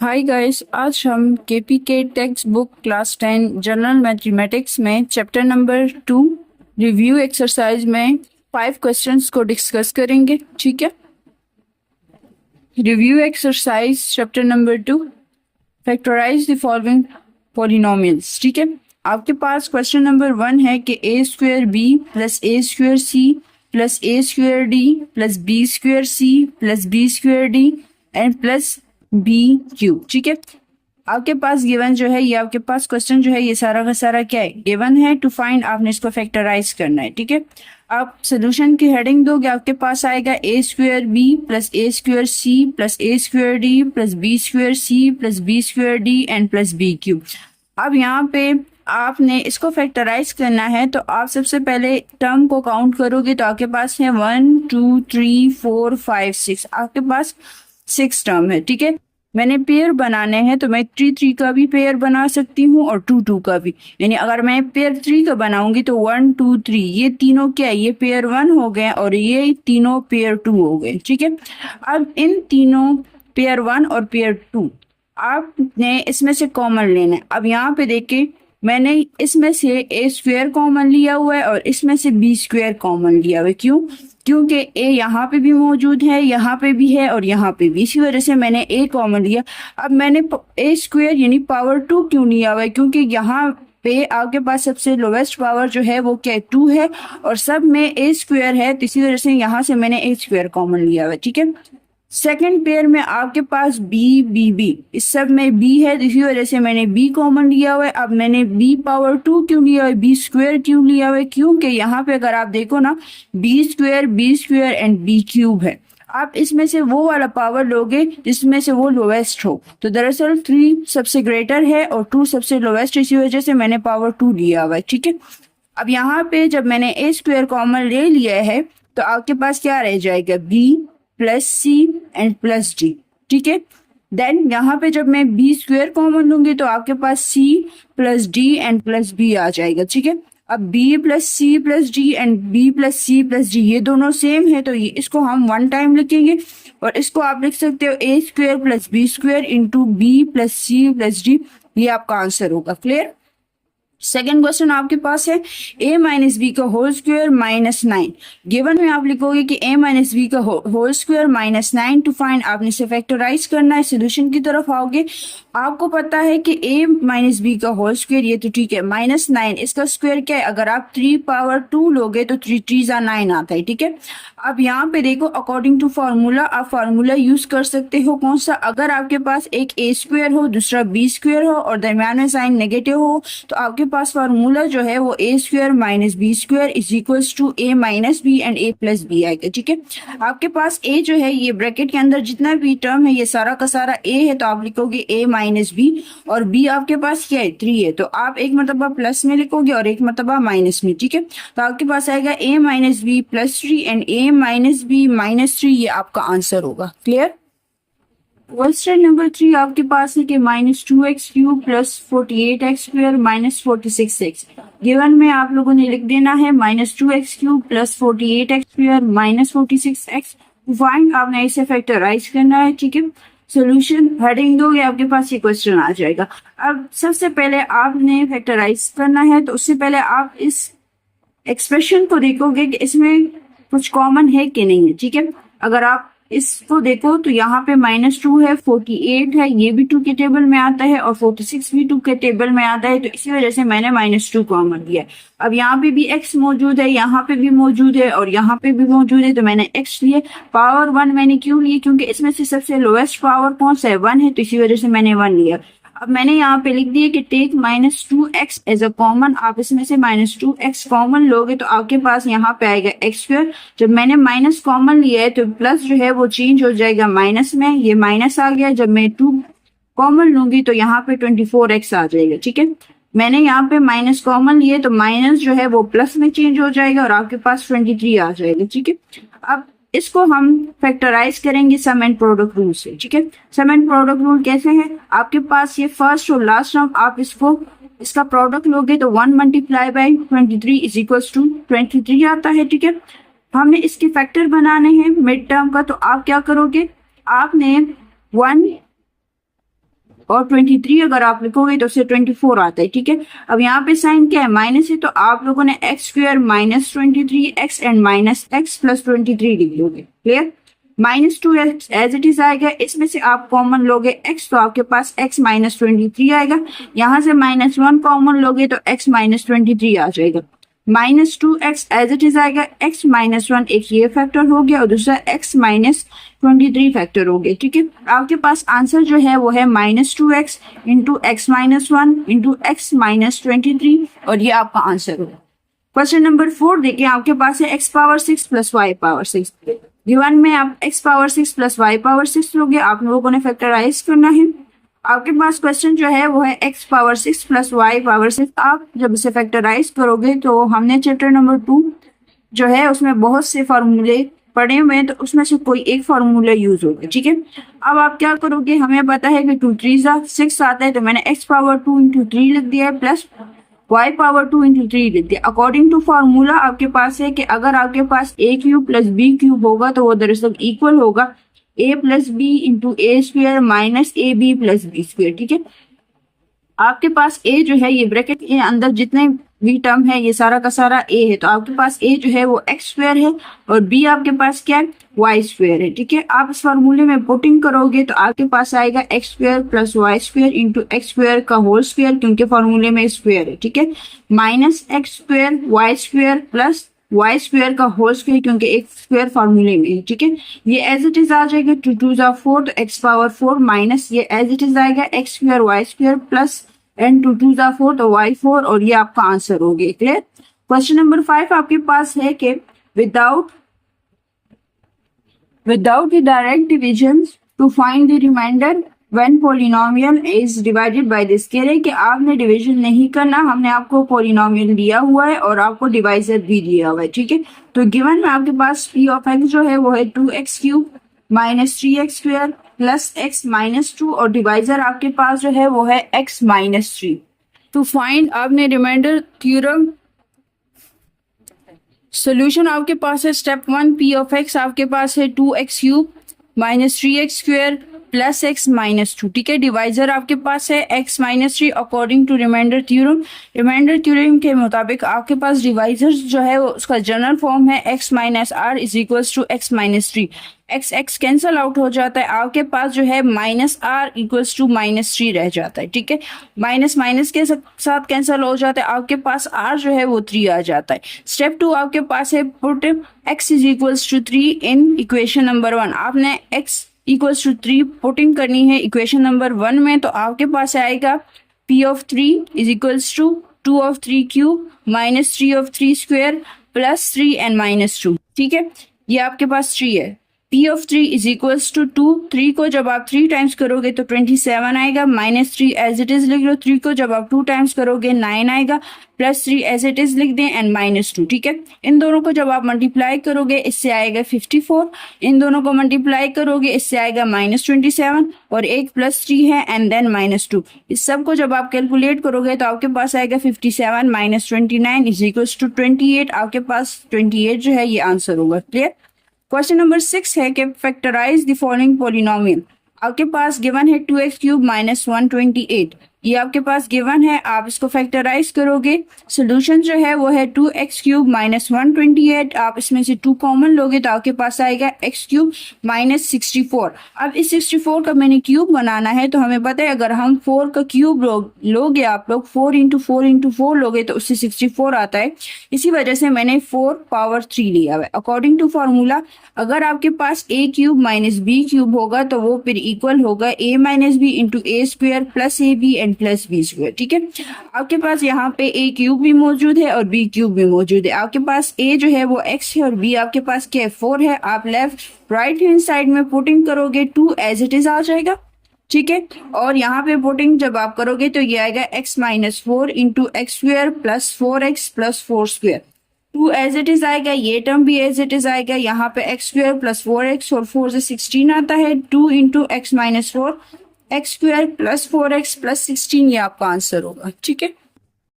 हाय guys, आज हम KPK text book class 10 general mathematics में चैप्टर नंबर 2 रिव्यू एक्सरसाइज में 5 क्वेश्चंस को डिस्कस करेंगे। ठीक है। Review exercise chapter number 2, factorise the following polynomials. ठीक है। आपके पास क्वेश्चन नंबर 1 है कि a square b plus a square c plus a square d plus b square c plus b square d and plus b cube. ठीक है। आपके पास given जो है, ये आपके पास क्वेश्चन जो है, ये सारा का सारा क्या है, गिवन है। टू फाइंड आपने इसको फैक्टराइज करना है। ठीक है। आप सोल्यूशन की हेडिंग दोगे, आपके पास आएगा a square b plus a square c plus a square d plus b square c plus b square d and plus b cube. अब यहाँ पे आपने इसको फैक्टराइज करना है, तो आप सबसे पहले टर्म को काउंट करोगे तो आपके पास है 1 2 3 4 5 6। आपके पास 6 टर्म है। ठीक है। मैंने पेयर बनाने हैं तो मैं 3 3 का भी पेयर बना सकती हूँ और 2 2 का भी। यानी अगर मैं पेयर 3 का बनाऊंगी तो 1 2 3 ये तीनों क्या है, ये पेयर 1 हो गए और ये तीनों पेयर 2 हो गए। ठीक है। अब इन तीनों पेयर 1 और पेयर 2 आपने इसमें से कॉमन लेना है। अब यहाँ पे देखिए, मैंने इसमें से ए स्क्वायर कॉमन लिया हुआ है और इसमें से बी स्क्वायर कॉमन लिया हुआ है। क्यों? क्योंकि ए यहाँ पे भी मौजूद है, यहाँ पे भी है और यहाँ पे भी, इसी वजह से मैंने ए कॉमन लिया। अब मैंने ए स्क्वायर यानी पावर 2 क्यों लिया हुआ है? क्योंकि यहाँ पे आपके पास सबसे लोवेस्ट पावर जो है वो क्या 2 है और सब में ए स्क्वायर है, तो इसी वजह से यहाँ से मैंने ए स्क्वायर कॉमन लिया हुआ है। ठीक है। सेकेंड पेयर में आपके पास बी बी बी, इस सब में बी है, इसी वजह से मैंने बी कॉमन लिया हुआ है। अब मैंने बी पावर 2 क्यों लिया हुआ है, बी स्क्वायर क्यों लिया हुआ है? क्योंकि यहाँ पे अगर आप देखो ना, b square and b cube है। आप इसमें से वो वाला पावर लोगे जिसमें से वो लोवेस्ट हो। तो दरअसल 3 सबसे ग्रेटर है और 2 सबसे लोवेस्ट, इसी वजह से मैंने पावर 2 लिया हुआ है। ठीक है। अब यहाँ पे जब मैंने ए स्क्वायर कॉमन ले लिया है तो आपके पास क्या रह जाएगा, b plus c and plus d. ठीक है। देन यहाँ पे जब मैं बी स्क्वायर कॉमन लूंगी तो आपके पास c plus d and plus b आ जाएगा। ठीक है। अब b plus c plus d and b plus c plus d ये दोनों सेम है, तो ये इसको हम 1 टाइम लिखेंगे और इसको आप लिख सकते हो a square plus b square into b plus c plus d. ये आपका आंसर होगा। क्लियर? सेकेंड क्वेश्चन आपके पास है a माइनस बी का होल स्क्वायर माइनस 9। गिवन में आप लिखोगे कि a माइनस बी का whole square minus 9। To find आपने इसे फैक्टराइज करना है। सोल्यूशन की तरफ आओगे, आपको पता है कि a माइनस बी का होल स्क्वायर, ये तो ठीक है, माइनस 9 इसका स्क्वायर क्या है, अगर आप 3 पावर 2 लोगे तो 3 3 9 आता है। ठीक है। अब यहाँ पे देखो, अकॉर्डिंग टू फार्मूला आप फार्मूला यूज कर सकते हो। कौन सा? अगर आपके पास एक a स्क्वायर हो, दूसरा b स्क्वायर हो और दरम्यान में साइन नेगेटिव हो, तो आपके पास फार्मूला जो है वो a square minus b square is equals to a minus b and a plus b आएगा। ठीक है। आपके पास ए जो है, ये ब्रैकेट के अंदर जितना भी टर्म है ये सारा का सारा ए है, तो आप लिखोगे ए माइनस बी और बी आपके पास क्या है, 3 है, तो आप एक मरतबा प्लस में लिखोगे और एक मरतबा माइनस में। ठीक है। तो आपके पास आएगा a minus b plus 3 and a minus b minus 3, ये आपका आंसर होगा। क्लियर? क्वेश्चन नंबर 3 आपके पास है कि minus 2x cube plus 48x square minus 46x। Given में आप लोगों ने लिख देना है minus 2x cube plus 48x square minus 46x। Find आपने इसे फैक्टराइज करना है। ठीक है। सोल्यूशन हेडिंग दोगे, आपके पास ये क्वेश्चन आ जाएगा। अब सबसे पहले आपने फैक्टराइज करना है, तो उससे पहले आप इस एक्सप्रेशन को देखोगे कि इसमें कुछ कॉमन है कि नहीं है। ठीक है। अगर आप इसको देखो तो यहाँ पे माइनस 2 है, 48 है, ये भी 2 के टेबल में आता है और 46 भी 2 के टेबल में आता है, तो इसी वजह से मैंने माइनस 2 कॉमन लिया है। अब यहाँ पे भी x मौजूद है, यहाँ पे भी मौजूद है और यहाँ पे भी मौजूद है, तो मैंने x लिए। पावर 1 मैंने क्यों लिए? क्योंकि इसमें से सबसे लोएस्ट पावर कौन सा है, 1 है, तो इसी वजह से मैंने 1 लिया। अब मैंने यहाँ पे लिख दिया कि take minus 2x as a common. आप इसमें से माइनस 2x कॉमन लोगे तो आपके पास यहाँ पे आएगा x स्क्वायर। जब मैंने माइनस कॉमन लिया है तो प्लस जो है वो चेंज हो जाएगा माइनस में, ये माइनस आ गया। जब मैं 2 कॉमन लूंगी तो यहाँ पे 24x आ जाएगा। ठीक है। मैंने यहाँ पे माइनस कॉमन लिए तो माइनस जो है वो प्लस में चेंज हो जाएगा और आपके पास 23 आ जाएगा। ठीक है। अब इसको हम फैक्टराइज करेंगे सम एंड प्रोडक्ट रूल से। ठीक है। सम एंड प्रोडक्ट रूल कैसे है? आपके पास ये फर्स्ट और लास्ट टर्म, आप इसका प्रोडक्ट लोगे तो 1 multiply by 23 is equals to 23 आता है। ठीक है। हमने इसके फैक्टर बनाने हैं मिड टर्म का, तो आप क्या करोगे, आपने 1 और 23 अगर आप लिखोगे तो उससे 24 आता है, ठीक है। अब यहाँ पे साइन क्या है, माइनस है, तो आप लोगों ने x square minus 23x and minus x plus 23 लिख दोगे। Clear. -2x as it is आएगा, इसमें से आप कॉमन लोगे x तो आपके पास x माइनस 23 आएगा। यहाँ से -1 कॉमन लोगे तो x माइनस 23 आ जाएगा। -2x एज इट इज आएगा, x माइनस 1 एक ये फैक्टर हो गया और दूसरा x माइनस 23 फैक्टर हो गया, ठीक है। आपके पास आंसर जो है वो है -2x into x minus 1 into x minus 23 और ये आपका आंसर होगा। क्वेश्चन नंबर 4 देखिए, आपके पास है x power 6 plus y power 6। Given में आप x power 6 plus y power 6 लोगे, आप लोगों ने फैक्टराइज करना है। आपके पास क्वेश्चन जो है वो है x power 6 plus y power 6। आप जब इसे फैक्टराइज करोगे तो हमने चैप्टर नंबर 2 जो है उसमें बहुत से फार्मूले पढ़े हुए हैं, तो उसमें से कोई एक फार्मूला यूज होगा, ठीक है। अब आप क्या करोगे, हमें पता है कि 2 3 6 आता है, तो मैंने x पावर 2 इंटू 3 लिख दिया है प्लस y पावर 2 इंटू 3 लिख दिया। अकॉर्डिंग टू फार्मूला आपके पास है कि अगर आपके पास a cube plus b cube होगा तो वो दरअसल इक्वल होगा a plus b into a square minus a b plus b square, ठीक है। आपके पास a जो है ये ब्रैकेट के अंदर जितने भी टर्म है ये सारा का सारा a है, तो आपके पास a जो है वो x स्क्वायर है और b आपके पास क्या है, y स्क्वायर है, ठीक है। आप इस फार्मूले में पुटिंग करोगे तो आपके पास आएगा x square plus y square into x square का होल स्क्वायर, क्योंकि फार्मूले में स्क्वायर है, ठीक है, minus x square y square plus y square का होल स्क्वायर, क्योंकि एक स्क्वायर फार्मूले में है, ठीक है। ये एज इट इज आ जाएगा 2 2 जा 4 तो एक्स पावर 4 माइनस ये एज इट इज आएगा x square y square plus and 2 2 जा 4 तो वाई 4 और ये आपका आंसर हो गया। क्लियर। क्वेश्चन नंबर 5 आपके पास है कि without the direct division to find the remainder when polynomial is divided by this. कह रहे कि आपने डिवीजन नहीं करना, हमने आपको पॉलिनोमियल दिया हुआ है और आपको डिवाइजर भी दिया हुआ है, ठीक है। तो गिवन में आपके पास p ऑफ x जो है वो है 2x cube minus 3x square plus x minus 2 और डिवाइजर आपके पास जो है वो है x माइनस 3। टू फाइंड आपने रिमाइंडर थ्योरम सोल्यूशन आपके पास है स्टेप 1 p ऑफ x आपके पास है 2x cube minus 3x square plus x minus 2, ठीक है। डिवाइजर आपके पास है x minus 3 according to remainder theorem. Remainder theorem के मुताबिक आपके पास डिवाइजर जो है उसका जनरल फॉर्म है x minus r is equals to x minus 3। x x cancel out हो जाता है, आपके पास जो है minus r equals to minus 3 रह जाता है, ठीक है। माइनस माइनस के साथ कैंसल हो जाता है, आपके पास r जो है वो 3 आ जाता है। स्टेप 2 आपके पास है put x is equals to 3 in equation number 1। आपने x इक्वल्स टू 3 पुटिंग करनी है इक्वेशन नंबर 1 में, तो आपके पास आएगा p of 3 is equals to 2 of 3 cube minus 3 of 3 square plus 3 and minus 2, ठीक है। ये आपके पास 3 है। p of 3 is equals to 2, 3 को जब आप 3 टाइम्स करोगे तो 27 आएगा, माइनस 3 एज इट इज लिख लो, 3 को जब आप 2 टाइम्स करोगे 9 आएगा, प्लस 3 एज इट इज लिख दें एंड माइनस 2, ठीक है। इन दोनों को जब आप मल्टीप्लाई करोगे इससे आएगा 54, इन दोनों को मल्टीप्लाई करोगे इससे आएगा माइनस 27 और एक प्लस 3 है एंड देन माइनस 2। इस सब को जब आप कैलकुलेट करोगे तो आपके पास आएगा 57 माइनस 29 इज इक्वल्स टू 28। आपके पास 28 जो है ये आंसर होगा। क्लियर। क्वेश्चन नंबर 6 है कि फैक्टराइज द फॉलोइंग पॉलिनोमियल। आपके पास गिवन है 2x क्यूब माइनस 128, ये आपके पास गिवन है, आप इसको फैक्टराइज करोगे। सोल्यूशन जो है वो है 2x क्यूब माइनस 128, आप इसमें से 2 कॉमन लोगे तो आपके पास आएगा x क्यूब माइनस 64। अब इस 64 का मैंने क्यूब बनाना है, तो हमें पता है अगर हम 4 का क्यूब लोगे आप लोग 4 इंटू 4 इंटू 4 लोगे तो उससे 64 आता है, इसी वजह से मैंने 4 पावर 3 लिया हुआ है। अकॉर्डिंग टू फार्मूला अगर आपके पास a cube minus b cube होगा तो वो फिर इक्वल होगा a minus b into a square plus a b and plus b square, ठीक है। आपके पास यहाँ पे a क्यूब भी मौजूद है और b क्यूब भी मौजूद है। आपके पास a जो है वो x है और b आपके पास क्या है 4 है। आप लेफ्ट राइट हैंड साइड में पुटिंग करोगे 2 एज इट इज आ जाएगा, ठीक है। और यहाँ पे पुटिंग जब आप करोगे तो ये आएगा x minus 4 into x square plus 4x plus 4 square, 2 as it is आएगा, ये टर्म भी एज इट इज आएगा। यहाँ पे एक्स स्क्वायर प्लस 4x और 4 से 16 आता है, 2 into x minus 4 x square plus 4x plus 16 ये आपका आंसर होगा, ठीक है।